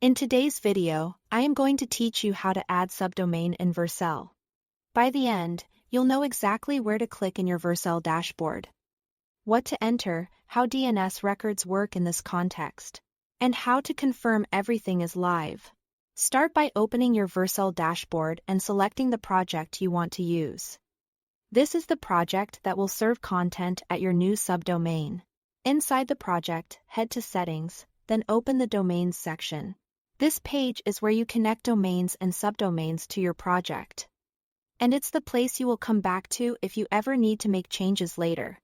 In today's video, I am going to teach you how to add subdomain in Vercel. By the end, you'll know exactly where to click in your Vercel dashboard, what to enter, how DNS records work in this context, and how to confirm everything is live. Start by opening your Vercel dashboard and selecting the project you want to use. This is the project that will serve content at your new subdomain. Inside the project, head to Settings, then open the Domains section. This page is where you connect domains and subdomains to your project. And it's the place you will come back to if you ever need to make changes later.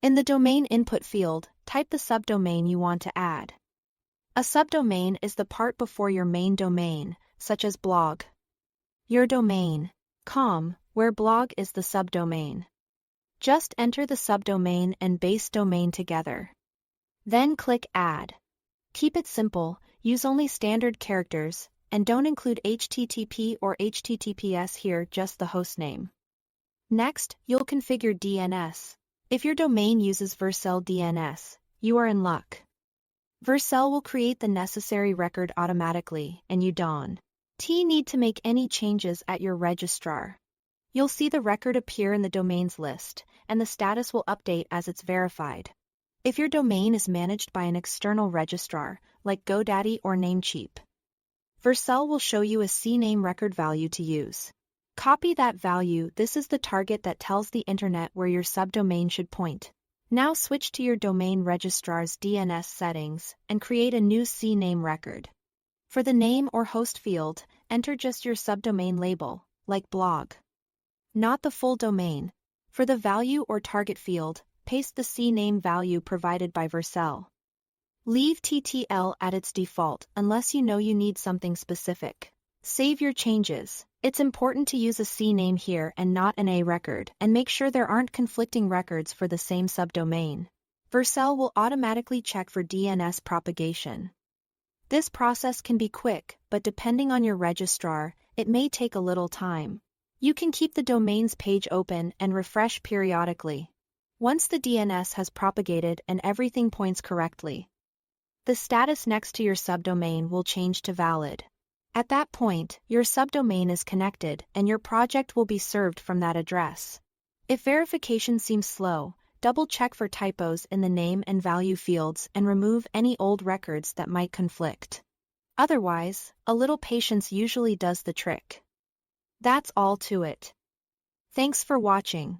In the domain input field, type the subdomain you want to add. A subdomain is the part before your main domain, such as blog. Your domain, com, where blog is the subdomain. Just enter the subdomain and base domain together. Then click Add. Keep it simple, use only standard characters, and don't include HTTP or HTTPS here, just the hostname. Next, you'll configure DNS. If your domain uses Vercel DNS, you are in luck. Vercel will create the necessary record automatically, and you don't need to make any changes at your registrar. You'll see the record appear in the domains list, and the status will update as it's verified. If your domain is managed by an external registrar, like GoDaddy or Namecheap, Vercel will show you a CNAME record value to use. Copy that value. This is the target that tells the internet where your subdomain should point. Now switch to your domain registrar's DNS settings and create a new CNAME record. For the name or host field, enter just your subdomain label, like blog, not the full domain. For the value or target field, paste the CNAME value provided by Vercel. Leave TTL at its default unless you know you need something specific. Save your changes. It's important to use a CNAME here and not an A record, and make sure there aren't conflicting records for the same subdomain. Vercel will automatically check for DNS propagation. This process can be quick, but depending on your registrar, it may take a little time. You can keep the domains page open and refresh periodically. Once the DNS has propagated and everything points correctly, the status next to your subdomain will change to valid. At that point, your subdomain is connected and your project will be served from that address. If verification seems slow, double-check for typos in the name and value fields and remove any old records that might conflict. Otherwise, a little patience usually does the trick. That's all to it. Thanks for watching.